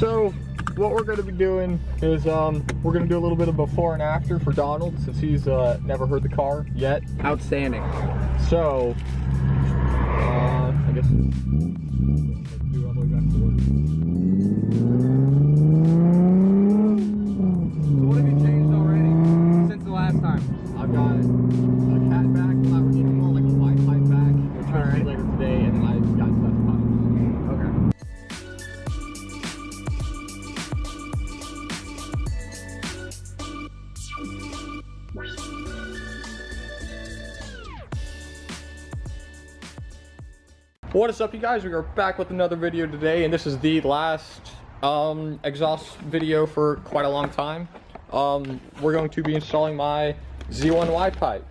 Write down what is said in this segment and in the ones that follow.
So what we're going to be doing is we're going to do a little bit of before and after for Donald, since he's never heard the car yet. Outstanding. So I guess do all the way back to work. So what have you changed already since the last time? I've got a cat back. We're getting more like a Y-Pipe back, which will be later today, and then I've got test pipes. Okay. What is up, you guys? We are back with another video today, and this is the last exhaust video for quite a long time. We're going to be installing my Z1 Y-Pipe.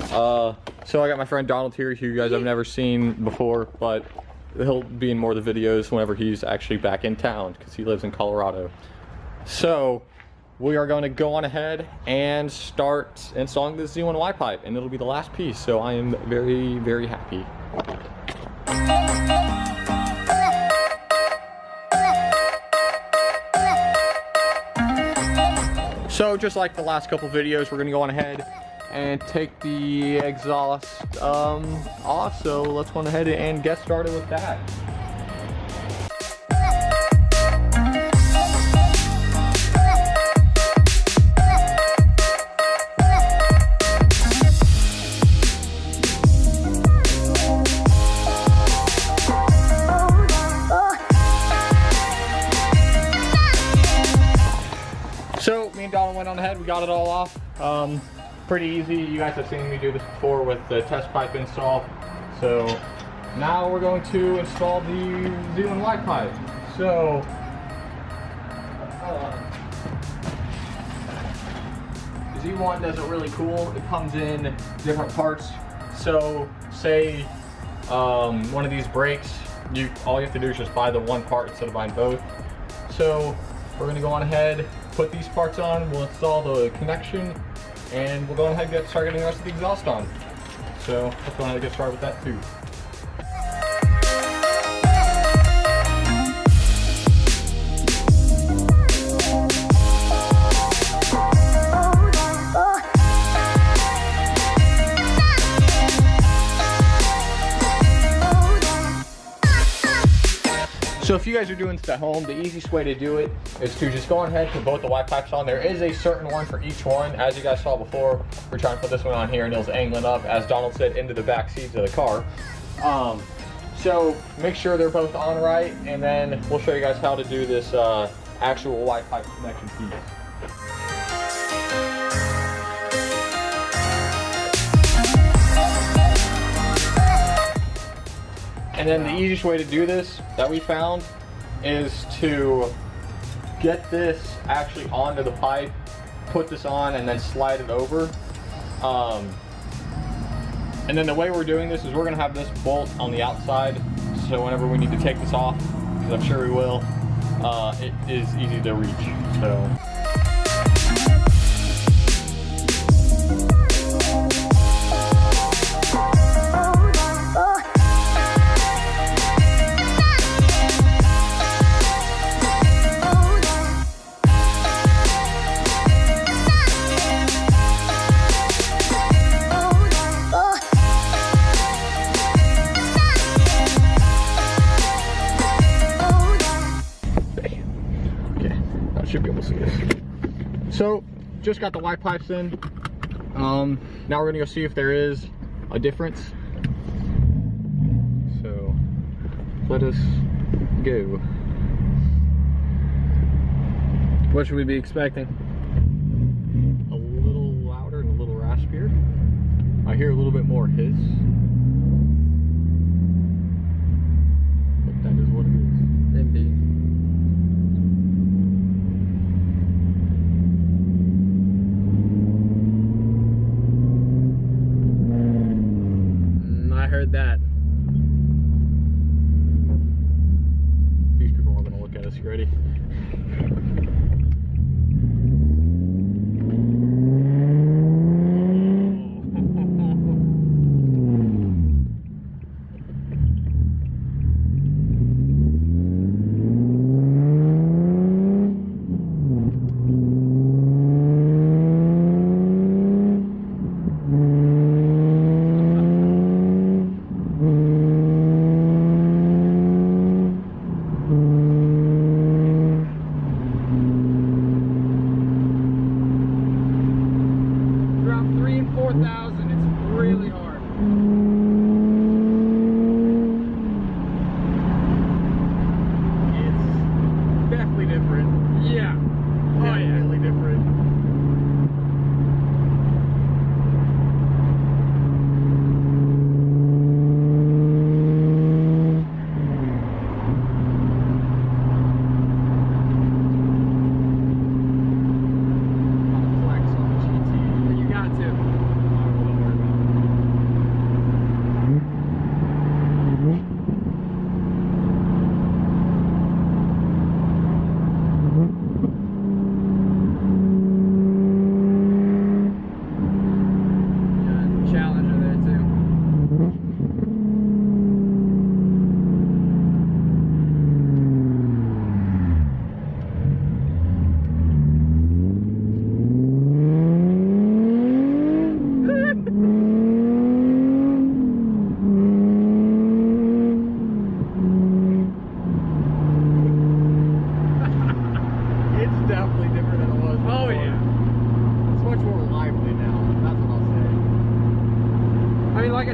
So I got my friend Donald here, who you guys have never seen before, but he'll be in more of the videos whenever he's actually back in town, because he lives in Colorado. So we are going to go on ahead and start installing this Z1 Y-Pipe, and it'll be the last piece, so I am very, very happy. So just like the last couple videos, we're going to go on ahead and take the exhaust off, so let's go on ahead and get started with that. So me and Donald went on ahead, we got it all off. Pretty easy. You guys have seen me do this before with the test pipe install. So now we're going to install the Z1 Y-Pipe. So Z1 does it really cool. It comes in different parts. So say one of these breaks, all you have to do is just buy the one part instead of buying both. So we're going to go on ahead, put these parts on, we'll install the connection, and we'll go ahead and start getting the rest of the exhaust on. So let's go ahead and get started with that too. So if you guys are doing this at home, the easiest way to do it is to just go on ahead and put both the Y-Pipes on. There is a certain one for each one. As you guys saw before, we're trying to put this one on here and it was angling up, as Donald said, into the back seats of the car. So make sure they're both on right, and then we'll show you guys how to do this actual Y-Pipe connection piece. And then the easiest way to do this that we found is to get this actually onto the pipe, put this on, and then slide it over. And then the way we're doing this is we're going to have this bolt on the outside, so whenever we need to take this off, because I'm sure we will, it is easy to reach. So. Should be able to see this. So just got the Y-Pipes in. Now we're gonna go see if there is a difference. So let us go. What should we be expecting? A little louder and a little raspier. I hear a little bit more hiss. But that is what it is. Indeed. I heard that. These people are going to look at us. You ready?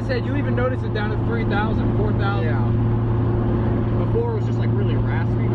said, you even noticed it down to 3,000, 4,000. Yeah. Before it was just like really raspy.